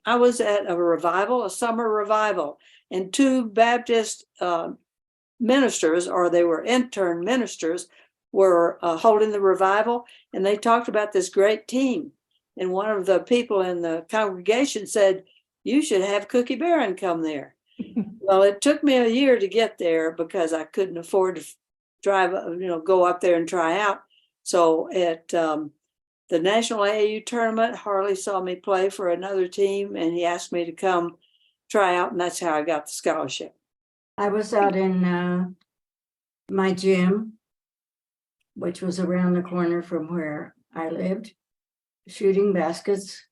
I was at a revival, a summer revival, and two Baptist ministers, or they were intern ministers, were holding the revival, and they talked about this great team. And one of the people in the congregation said, "You should have Cookie Barron come there." Well, it took me a year to get there because I couldn't afford to drive, go up there and try out. So at the National AAU tournament, Harley saw me play for another team, and he asked me to come try out, and that's how I got the scholarship. I was out in my gym, which was around the corner from where I lived, shooting baskets,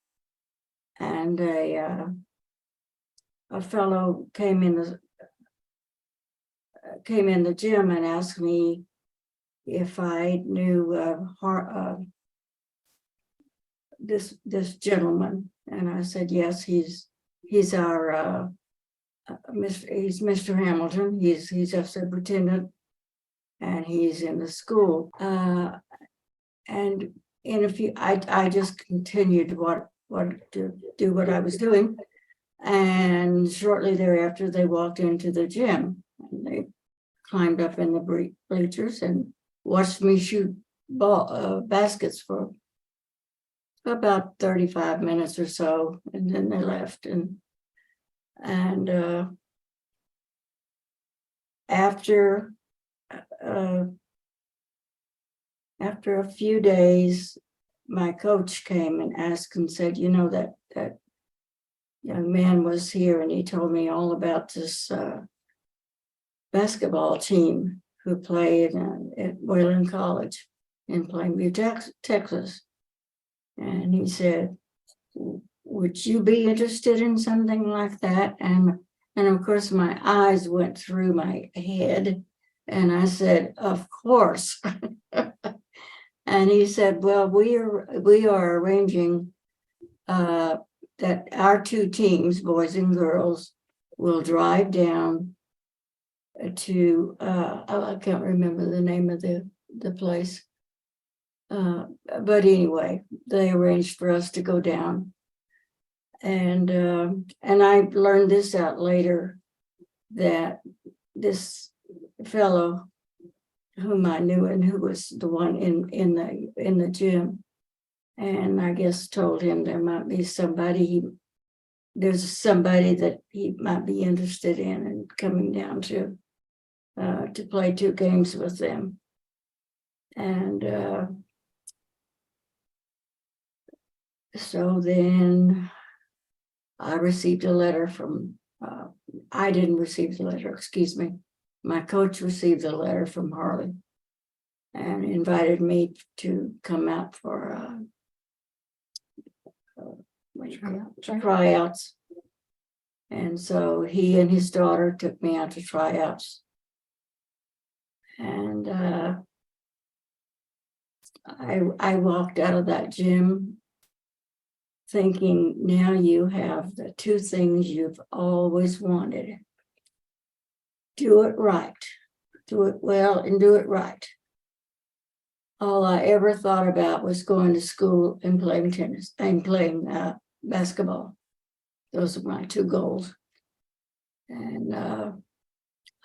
and a fellow came in the gym and asked me if I knew this gentleman, and I said yes. He's our he's Mr. Hamilton. He's a superintendent, and he's in the school. And in a few, I just continued to do what I was doing, and shortly thereafter, they walked into the gym, and they climbed up in the bleachers and watched me shoot baskets for about 35 minutes or so, and then they left. And after a few days, my coach came and asked and said, that young man was here, and he told me all about this basketball team who played at Wayland College in Plainview, Texas. And he said, "Would you be interested in something like that?" And of course, my eyes went through my head, and I said, "Of course." And he said, "Well, we are arranging that our two teams, boys and girls, will drive down to I can't remember the name of the place, but anyway, they arranged for us to go down, and I learned this out later, that this fellow whom I knew and who was the one in the gym, and I guess told him there might be there's somebody that he might be interested in and coming down to play 2 games with them. And so then I received a letter from, I didn't receive the letter, excuse me. My coach received a letter from Harley and invited me to come out for tryouts. And so he and his daughter took me out to tryouts. And I walked out of that gym thinking, now you have the 2 things you've always wanted. Do it right. Do it well and do it right. All I ever thought about was going to school and playing tennis and playing basketball. Those are my 2 goals. And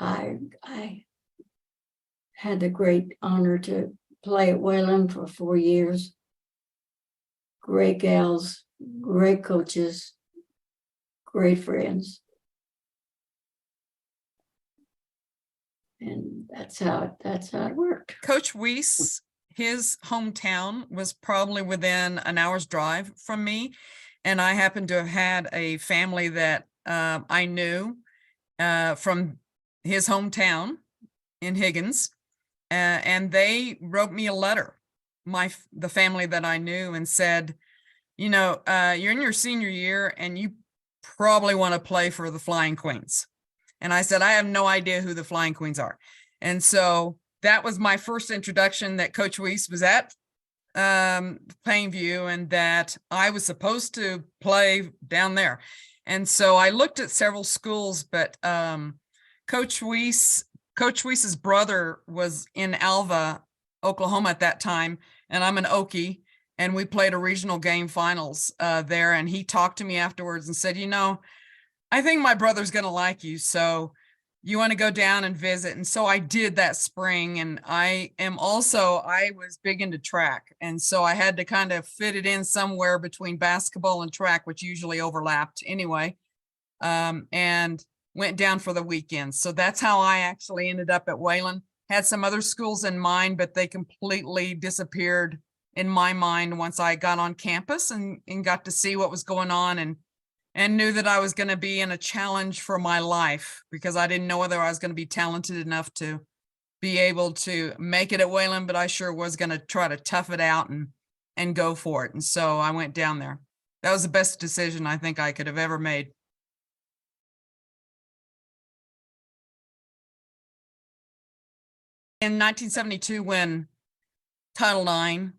I had the great honor to play at Wayland for 4 years. Great gals, great coaches, great friends. And that's how it worked. Coach Weiss, his hometown was probably within an hour's drive from me. And I happened to have had a family that I knew from his hometown in Higgins. And they wrote me a letter, the family that I knew, and said, you're in your senior year and you probably want to play for the Flying Queens. And I said, I have no idea who the Flying Queens are. And so that was my first introduction, that Coach Weiss was at Plainview and that I was supposed to play down there. And so I looked at several schools, but Coach Weiss's brother was in Alva, Oklahoma at that time, and I'm an Okie. and we played a regional game finals there. And he talked to me afterwards and said, I think my brother's going to like you. So you want to go down and visit? And so I did that spring. And I was big into track. And so I had to kind of fit it in somewhere between basketball and track, which usually overlapped anyway. And went down for the weekend. So that's how I actually ended up at Wayland. Had some other schools in mind, but they completely disappeared in my mind once I got on campus and got to see what was going on, and knew that I was going to be in a challenge for my life, because I didn't know whether I was going to be talented enough to be able to make it at Wayland, but I sure was going to try to tough it out and go for it. And so I went down there. That was the best decision I think I could have ever made. In 1972, when Title IX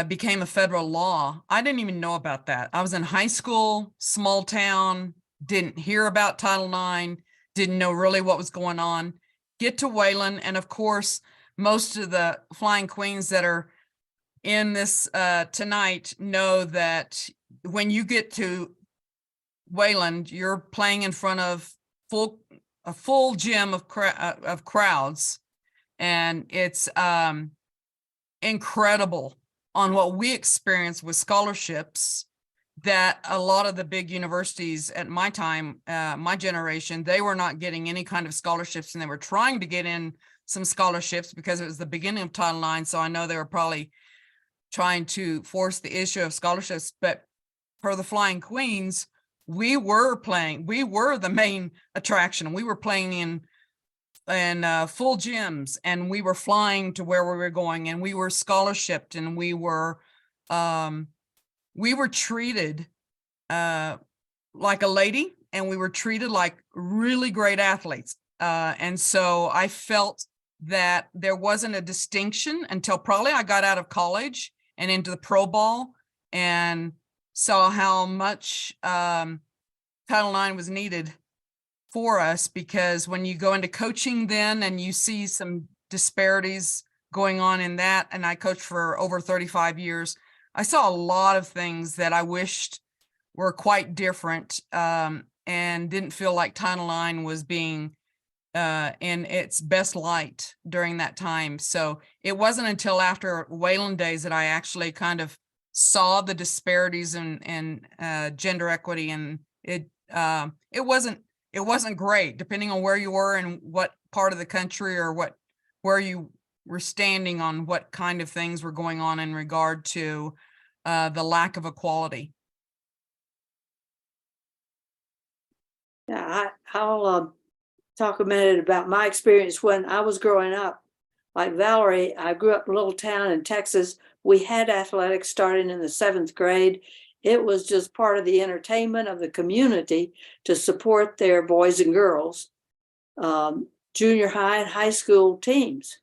became a federal law, I didn't even know about that. I was in high school, small town, didn't hear about Title IX, didn't know really what was going on. Get to Wayland, and of course, most of the Flying Queens that are in this tonight know that when you get to Wayland, you're playing in front of a full gym of crowds. And it's incredible on what we experience with scholarships that a lot of the big universities at my time, my generation, they were not getting any kind of scholarships, and they were trying to get in some scholarships because it was the beginning of Title IX. So I know they were probably trying to force the issue of scholarships, but for the Flying Queens, we were the main attraction. We were playing in full gyms, and we were flying to where we were going, and we were scholarshiped, and we were treated like a lady, and we were treated like really great athletes. And so I felt that there wasn't a distinction until probably I got out of college and into the pro ball and saw how much Title IX was needed for us, because when you go into coaching then and you see some disparities going on in that, and I coached for over 35 years, I saw a lot of things that I wished were quite different, and didn't feel like Title IX was being in its best light during that time. So it wasn't until after Wayland days that I actually kind of saw the disparities in gender equity, and it wasn't great, depending on where you were and what part of the country or where you were standing on what kind of things were going on in regard to the lack of equality. Yeah, I'll talk a minute about my experience when I was growing up. Like Valerie, I grew up in a little town in Texas. We had athletics starting in the 7th grade. It was just part of the entertainment of the community to support their boys and girls, junior high and high school teams.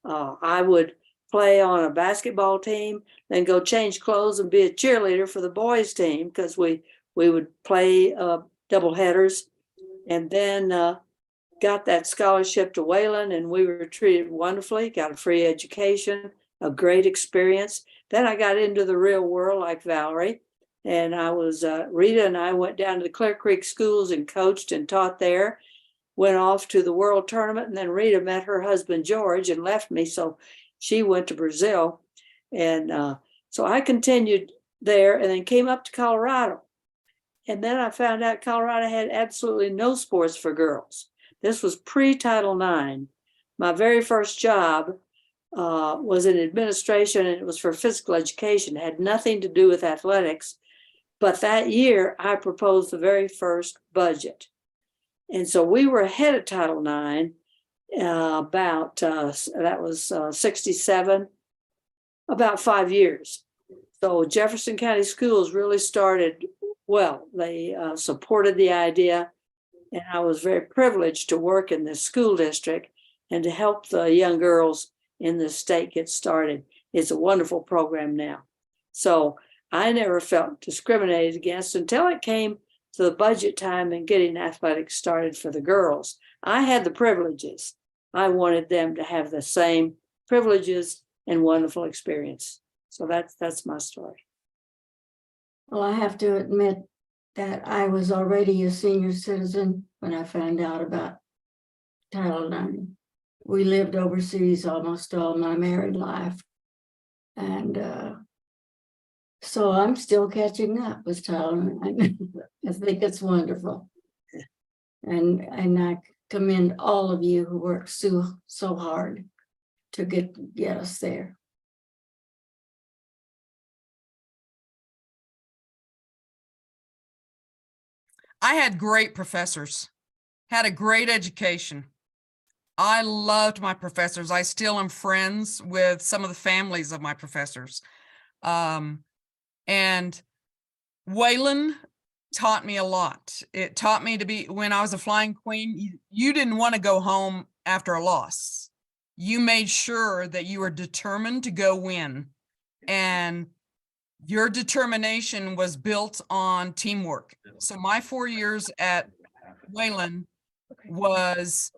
I would play on a basketball team, then go change clothes and be a cheerleader for the boys team, because we would play double headers, and then got that scholarship to Wayland, and we were treated wonderfully, got a free education, a great experience. Then I got into the real world like Valerie, and I was, Rita and I went down to the Clear Creek schools and coached and taught there, went off to the world tournament, and then Rita met her husband, George, and left me. So she went to Brazil. And so I continued there and then came up to Colorado. And then I found out Colorado had absolutely no sports for girls. This was pre-Title IX. My very first job was in administration, and it was for physical education. It had nothing to do with athletics. But that year, I proposed the very first budget. And so we were ahead of Title IX about, that was 67, about 5 years. So Jefferson County Schools really started well. They supported the idea, and I was very privileged to work in this school district and to help the young girls in the state get started. It's a wonderful program now. So I never felt discriminated against until it came to the budget time and getting athletics started for the girls. I had the privileges. I wanted them to have the same privileges and wonderful experience. So that's my story. Well, I have to admit that I was already a senior citizen when I found out about Title IX. We lived overseas almost all my married life. And so I'm still catching up with Title IX. I think it's wonderful. And I commend all of you who worked so hard to get us there. I had great professors, had a great education. I loved my professors. I still am friends with some of the families of my professors. And Wayland taught me a lot. It taught me to be, when I was a flying queen, you didn't want to go home after a loss. You made sure that you were determined to go win. And your determination was built on teamwork. So my 4 years at Wayland was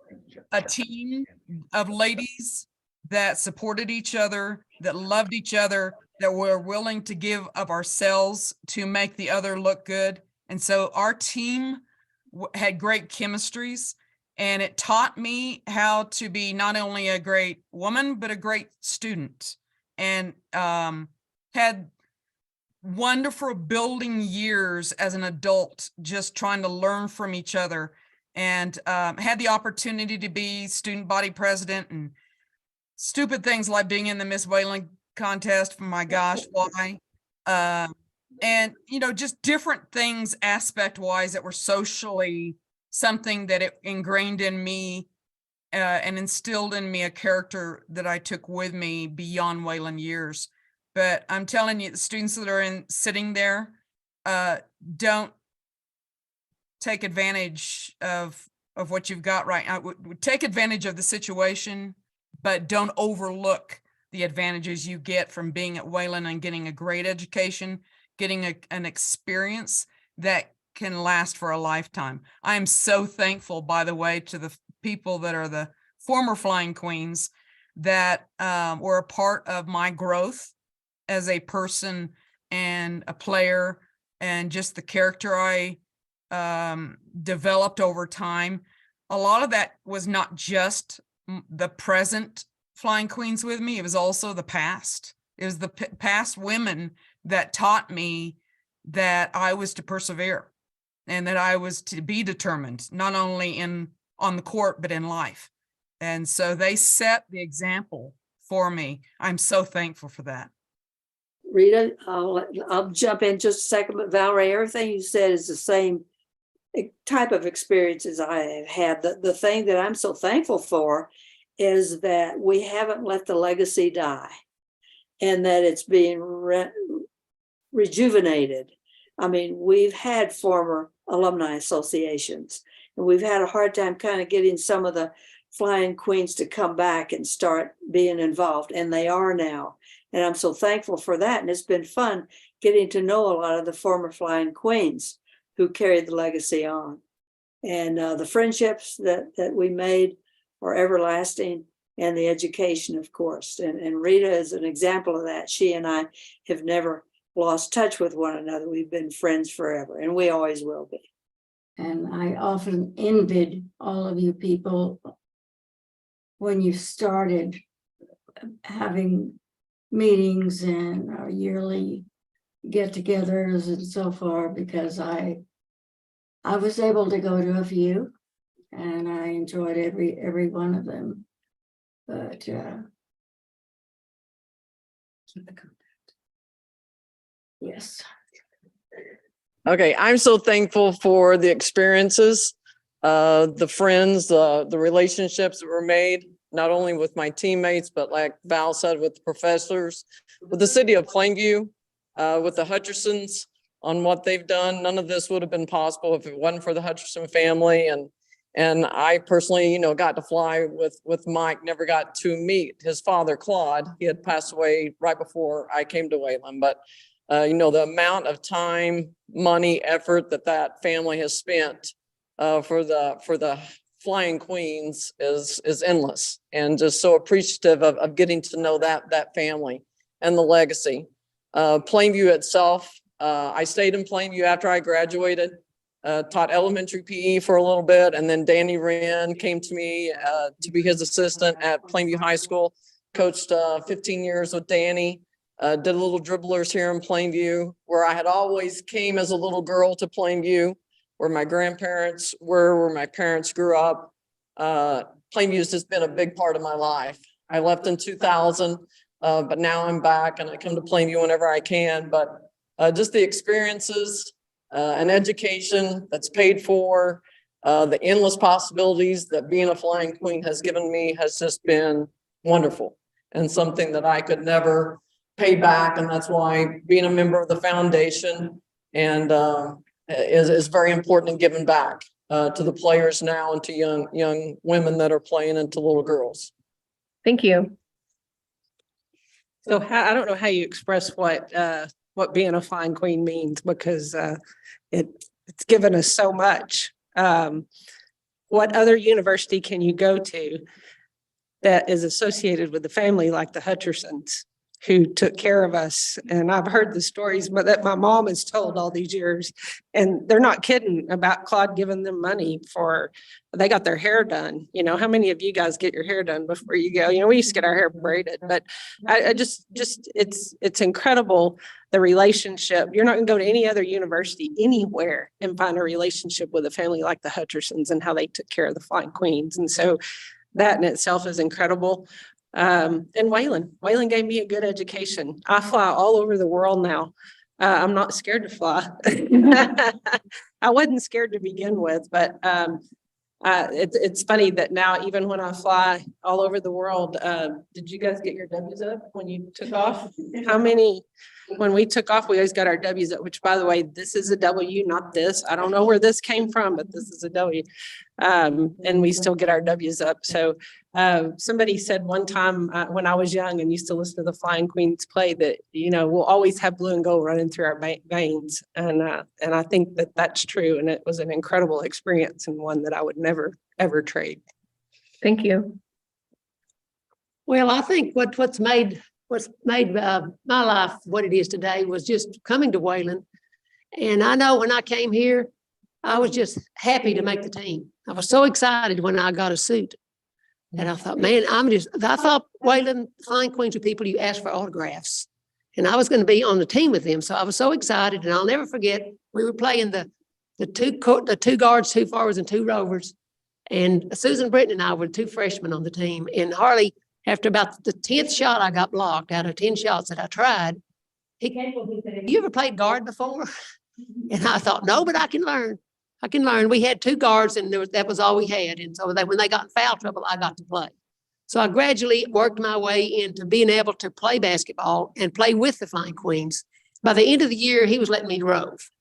a team of ladies that supported each other, that loved each other, that were willing to give of ourselves to make the other look good. And so our team had great chemistries, and it taught me how to be not only a great woman, but a great student, and had wonderful building years as an adult, just trying to learn from each other, and had the opportunity to be student body president, and stupid things like being in the Miss Wayland contest. My gosh, why? And, you know, just different things aspect wise that were socially something that it ingrained in me and instilled in me a character that I took with me beyond Wayland years. But I'm telling you, the students that are sitting there, don't take advantage of what you've got right now. Would take advantage of the situation, but don't overlook the advantages you get from being at Wayland and getting a great education, getting an experience that can last for a lifetime. I am so thankful, by the way, to the people that are the former Flying Queens that were a part of my growth as a person and a player, and just the character I developed over time. A lot of that was not just the present Flying Queens with me, it was also the past. It was the past women that taught me that I was to persevere and that I was to be determined, not only on the court, but in life. And so they set the example for me. I'm so thankful for that. Rita, I'll jump in just a second, but Valerie, everything you said is the same type of experiences I have had. The thing that I'm so thankful for is that we haven't let the legacy die, and that it's being rejuvenated. I mean, we've had former alumni associations, and we've had a hard time kind of getting some of the Flying Queens to come back and start being involved, and they are now. And I'm so thankful for that. And it's been fun getting to know a lot of the former Flying Queens who carried the legacy on. And the friendships that we made are everlasting, and the education, of course. And Rita is an example of that. She and I have never lost touch with one another. We've been friends forever, and we always will be. And I often envied all of you people when you started having meetings and our yearly get-togethers and so forth, because I was able to go to a few, and I enjoyed every one of them. But keep the contact. Yes. Okay, I'm so thankful for the experiences, the friends, the relationships that were made, not only with my teammates, but like Val said, with the professors, with the city of Plainview, with the Hutchersons on what they've done. None of this would have been possible if it wasn't for the Hutcherson family. And I personally, got to fly with Mike, never got to meet his father, Claude. He had passed away right before I came to Wayland, but the amount of time, money, effort that family has spent for the Flying Queens is endless, and just so appreciative of getting to know that family and the legacy. Plainview itself, I stayed in Plainview after I graduated, taught elementary PE for a little bit, and then Danny Wren came to me to be his assistant at Plainview High School. Coached 15 years with Danny, did a little dribblers here in Plainview, where I had always came as a little girl to Plainview, where my grandparents were, where my parents grew up. Plainview has just been a big part of my life. I left in 2000, but now I'm back and I come to Plainview whenever I can. But just the experiences, an education that's paid for, the endless possibilities that being a flying queen has given me has just been wonderful and something that I could never pay back. And that's why being a member of the foundation and is very important in giving back to the players now and to young women that are playing and to little girls. Thank you. So I don't know how you express what being a flying queen means, because it's given us so much. What other university can you go to that is associated with a family like the Hutchersons, who took care of us? And I've heard the stories that my mom has told all these years, and they're not kidding about Claude giving them money they got their hair done. You know, how many of you guys get your hair done before you go? You know, we used to get our hair braided, but I just it's incredible, the relationship. You're not gonna go to any other university anywhere and find a relationship with a family like the Hutchersons and how they took care of the Flying Queens. And so that in itself is incredible. And Waylon gave me a good education. I fly all over the world now. I'm not scared to fly. I wasn't scared to begin with, but it's funny that now, even when I fly all over the world, did you guys get your W's up when you took off? How many? When we took off, we always got our W's up, which, by the way, this is a W, not this. I don't know where this came from, but this is a W. And we still get our W's up. So somebody said one time when I was young and used to listen to the Flying Queens play that, you know, we'll always have blue and gold running through our veins. And I think that that's true. And it was an incredible experience, and one that I would never, ever trade. Thank you. Well, I think what's made my life what it is today was just coming to Wayland. And I know when I came here, I was just happy to make the team. I was so excited when I got a suit. And I thought, man, I thought Wayland Flying Queens were people you asked for autographs. And I was going to be on the team with them. So I was so excited. And I'll never forget, we were playing the two guards, 2 forwards, and 2 rovers. And Susan Britton and I were 2 freshmen on the team. And Harley, after about the 10th shot, I got blocked out of 10 shots that I tried. He came over and said, "Have you ever played guard before?" And I thought, no, but I can learn. I can learn. We had 2 guards, and that was all we had. And so when they got in foul trouble, I got to play. So I gradually worked my way into being able to play basketball and play with the Flying Queens. By the end of the year, he was letting me rove.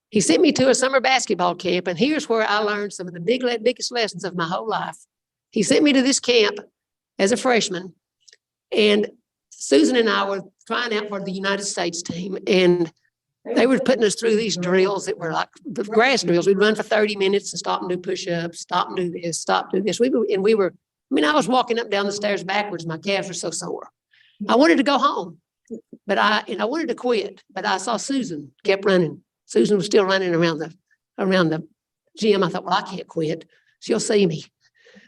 He sent me to a summer basketball camp, and here's where I learned some of the biggest lessons of my whole life. He sent me to this camp as a freshman, and Susan and I were trying out for the United States team, and they were putting us through these drills that were like the grass drills. We'd run for 30 minutes and stop and do push-ups, stop and do this, stop, do this. I was walking up and down the stairs backwards. My calves were so sore. I wanted to go home, but I wanted to quit, but I saw Susan kept running. Susan was still running around the gym. I thought, well, I can't quit. She'll see me.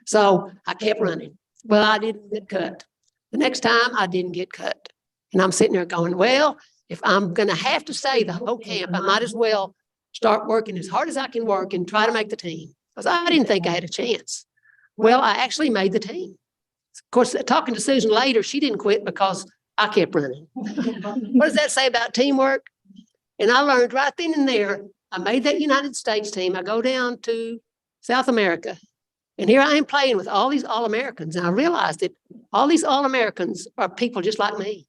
So I kept running. Well, I didn't get cut. The next time I didn't get cut. And I'm sitting there going, well, if I'm going to have to stay the whole camp, I might as well start working as hard as I can work and try to make the team. Because I didn't think I had a chance. Well, I actually made the team. Of course, talking to Susan later, she didn't quit because I kept running. What does that say about teamwork? And I learned right then and there, I made that United States team. I go down to South America. And here I am playing with all these All-Americans. And I realized that all these All-Americans are people just like me.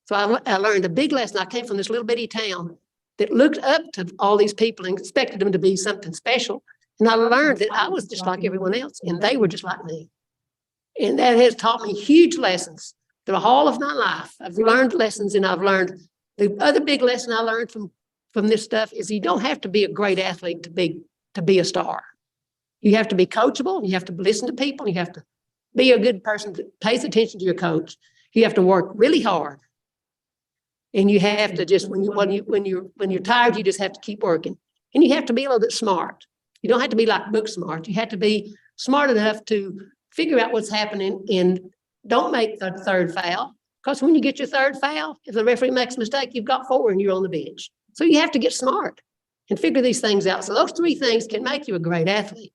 So I learned a big lesson. I came from this little bitty town that looked up to all these people and expected them to be something special. And I learned that I was just like everyone else, and they were just like me. And that has taught me huge lessons through all of my life. I've learned lessons, and I've learned the other big lesson I learned from this stuff is you don't have to be a great athlete to be a star. You have to be coachable. You have to listen to people. You have to be a good person that pays attention to your coach. You have to work really hard. And you have to just, when you're tired, you just have to keep working. And you have to be a little bit smart. You don't have to be like book smart. You have to be smart enough to figure out what's happening and don't make the third foul. Because when you get your third foul, if the referee makes a mistake, you've got 4 and you're on the bench. So you have to get smart and figure these things out. So those 3 things can make you a great athlete.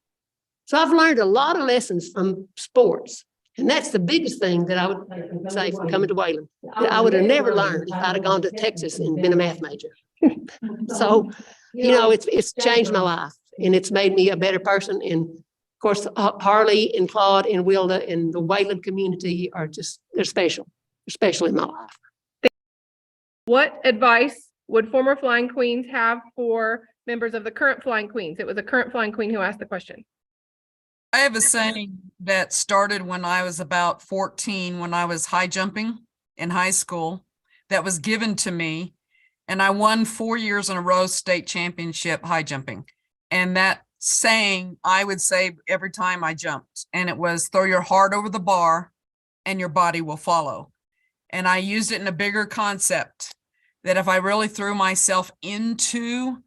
So I've learned a lot of lessons from sports. And that's the biggest thing that I would say from coming to Wayland, that I would have never learned if I'd have gone to Texas and been a math major. So, it's changed my life and it's made me a better person. And of course, Harley and Claude and Wilda and the Wayland community are just, they're special in my life. What advice would former Flying Queens have for members of the current Flying Queens? It was a current Flying Queen who asked the question. I have a saying that started when I was about 14, when I was high jumping in high school, that was given to me. And I won 4 years in a row state championship high jumping. And that saying I would say every time I jumped, and it was throw your heart over the bar and your body will follow. And I used it in a bigger concept that if I really threw myself into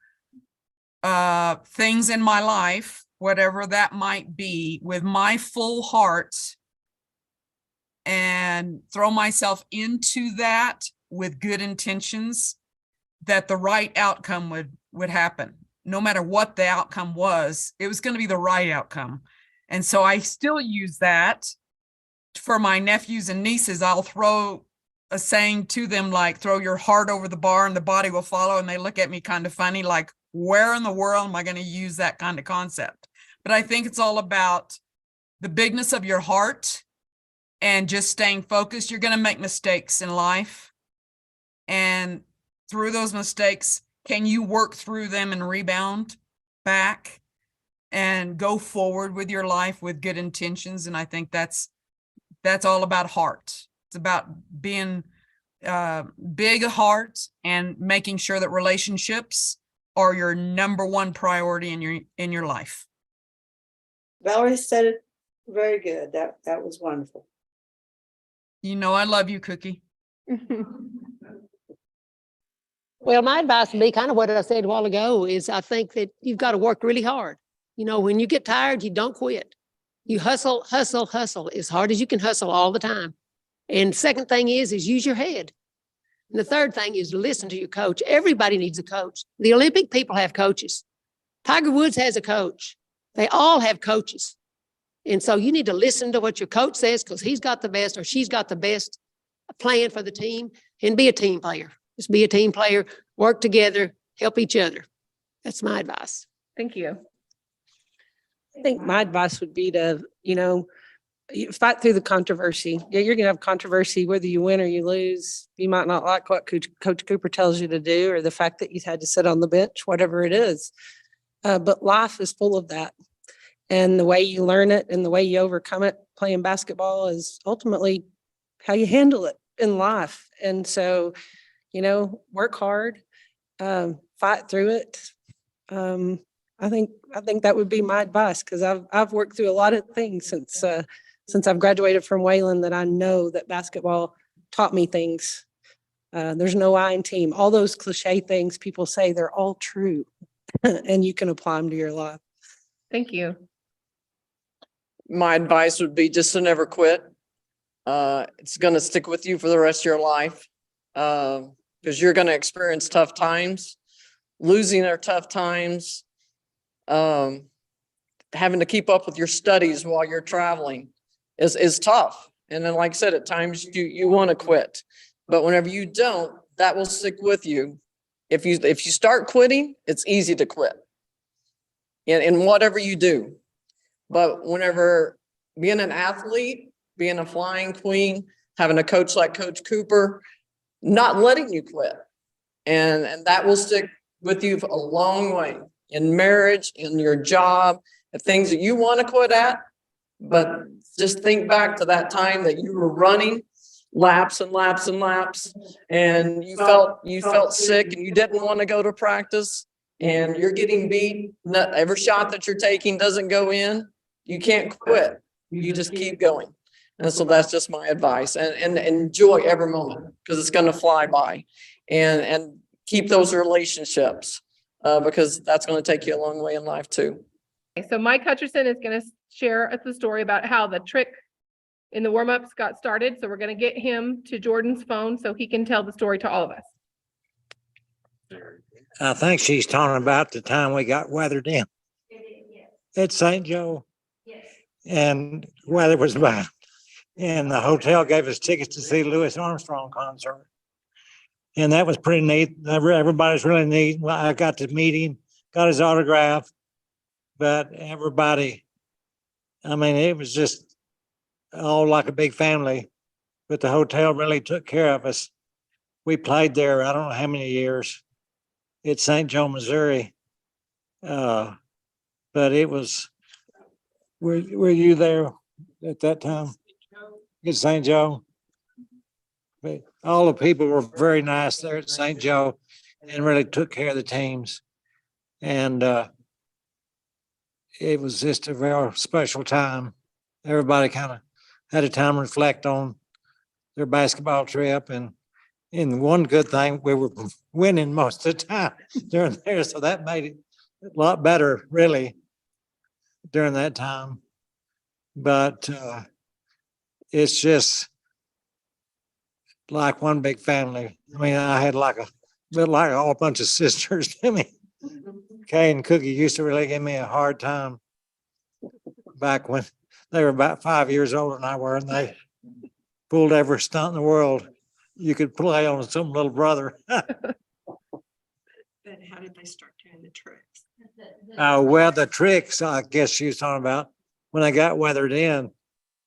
things in my life, whatever that might be, with my full heart and throw myself into that with good intentions, that the right outcome would happen. No matter what the outcome was, it was going to be the right outcome. And so I still use that for my nephews and nieces. I'll throw a saying to them like, throw your heart over the bar and the body will follow. And they look at me kind of funny, like, where in the world am I going to use that kind of concept? But I think it's all about the bigness of your heart and just staying focused. You're going to make mistakes in life. And through those mistakes, can you work through them and rebound back and go forward with your life with good intentions? And I think that's all about heart. It's about being big heart and making sure that relationships are your number one priority in your life. Valerie said it very good. That was wonderful. I love you, Cookie. Well, my advice would be kind of what I said a while ago is I think that you've got to work really hard. When you get tired, you don't quit. You hustle, hustle, hustle as hard as you can hustle all the time. And second thing is use your head. And the third thing is listen to your coach. Everybody needs a coach. The Olympic people have coaches. Tiger Woods has a coach. They all have coaches. And so you need to listen to what your coach says because he's got the best or she's got the best plan for the team, and be a team player. Just be a team player, work together, help each other. That's my advice. Thank you. I think my advice would be to, you fight through the controversy. Yeah, you're going to have controversy whether you win or you lose. You might not like what Coach Cooper tells you to do or the fact that you had to sit on the bench, whatever it is. But life is full of that. And the way you learn it and the way you overcome it playing basketball is ultimately how you handle it in life. And so, work hard, fight through it. I think that would be my advice because I've worked through a lot of things since I've graduated from Wayland that I know that basketball taught me things. There's no I in team. All those cliche things people say, they're all true and you can apply them to your life. Thank you. My advice would be just to never quit. It's going to stick with you for the rest of your life because you're going to experience tough times. Losing are tough times. Having to keep up with your studies while you're traveling is tough. And then, like I said, at times you want to quit, but whenever you don't, that will stick with you. If you start quitting, it's easy to quit in whatever you do. But whenever being an athlete, being a flying queen, having a coach like Coach Cooper, not letting you quit, and that will stick with you for a long way in marriage, in your job, the things that you want to quit at. But just think back to that time that you were running laps and laps and laps, and you felt sick and you didn't want to go to practice, and you're getting beat. Every shot that you're taking doesn't go in. You can't quit. You just keep going. And so that's just my advice, and enjoy every moment, because it's gonna fly by. And keep those relationships, because that's gonna take you a long way in life too. So Mike Hutcherson is going to share the story about how the trick in the warm-ups got started. So we're going to get him to Jordan's phone so he can tell the story to all of us. I think she's talking about the time we got weathered in at St. Joe. And weather was bad. And the hotel gave us tickets to see Louis Armstrong concert. And that was pretty neat. Everybody's really neat. Well, I got to meet him, got his autograph. But everybody, I mean, it was just all like a big family. But the hotel really took care of us. We played there, I don't know how many years. It's St. Joe, Missouri. But it was, were you there at that time? At St. Joe? But all the people were very nice there at St. Joe and really took care of the teams. And it was just a very special time. Everybody kind of had a time to reflect on their basketball trip. And one good thing, we were winning most of the time during there. So that made it a lot better, really, during that time. But it's just like one big family. I mean, I had like a whole bunch of sisters to me. Kay and Cookie used to really give me a hard time back when they were about 5 years older than I were, and they pulled every stunt in the world you could play on some little brother. But how did they start doing the tricks? Well, the tricks, I guess she was talking about, when I got weathered in,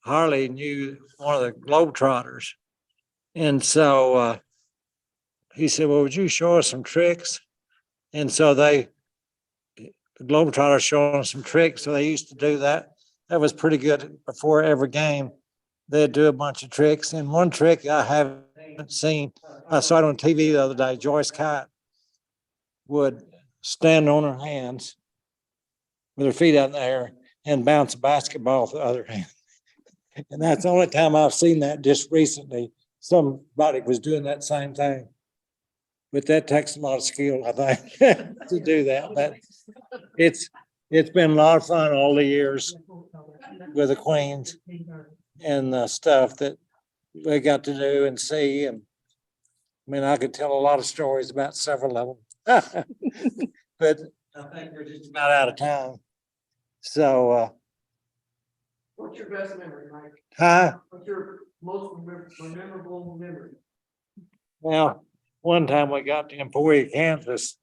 Harley knew one of the Globetrotters. And so he said, well, would you show us some tricks? And so the Globetrotters showing us some tricks. So they used to do that. That was pretty good. Before every game, they'd do a bunch of tricks. And one trick I haven't seen, I saw it on TV the other day. Joyce Kite would stand on her hands with her feet out in the air and bounce a basketball with the other hand. And that's the only time I've seen that just recently. Somebody was doing that same thing. But that takes a lot of skill, I think, to do that. But it's been a lot of fun all the years with the Queens and the stuff that we got to do and see. And I mean, I could tell a lot of stories about several of them. But I think we're just about out of time. So What's your best memory, Mike? huh? What's your most memorable memory? Well, one time we got to Emporia, Kansas,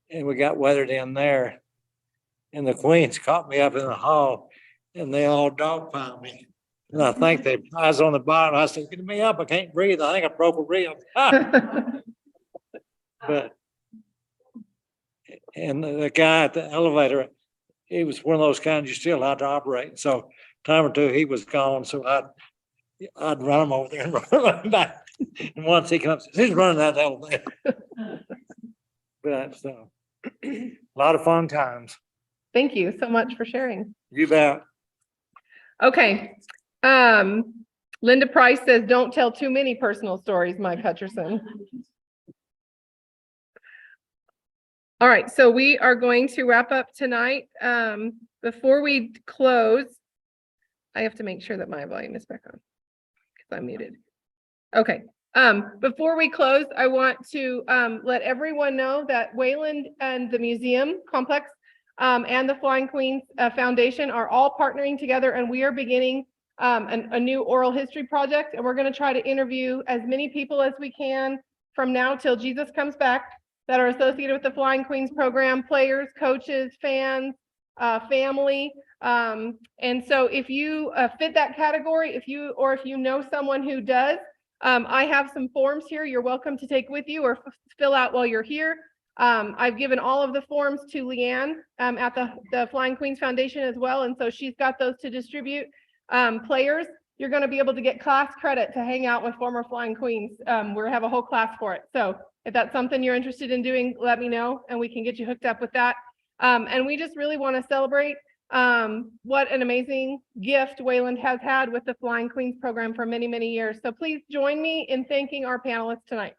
and we got weathered in there. And the Queens caught me up in the hall, and they all dogpiled me. And I think I was on the bottom. I said, "Get me up! I can't breathe. I think I broke a rib." But and the guy at the elevator, he was one of those kinds you still had to operate. So time or two he was gone, so I'd run him over there and run him back. And once he comes, he's running that elevator. But so a lot of fun times. Thank you so much for sharing. You bet. Okay. Linda Price says, don't tell too many personal stories, Mike Hutcherson. All right, so we are going to wrap up tonight. Before we close, I have to make sure that my volume is back on because I'm muted. Okay. Before we close, I want to let everyone know that Wayland and the museum complex and the Flying Queens Foundation are all partnering together, and we are beginning a new oral history project, and we're going to try to interview as many people as we can from now till Jesus comes back that are associated with the Flying Queens program, players, coaches, fans, family. And so if you fit that category, if you know someone who does, I have some forms here you're welcome to take with you or fill out while you're here. I've given all of the forms to Leanne at the Flying Queens Foundation as well. And so she's got those to distribute. Players, you're going to be able to get class credit to hang out with former Flying Queens. We have a whole class for it. So if that's something you're interested in doing, let me know and we can get you hooked up with that. And we just really want to celebrate What an amazing gift Wayland has had with the Flying Queens program for many, many years. So please join me in thanking our panelists tonight.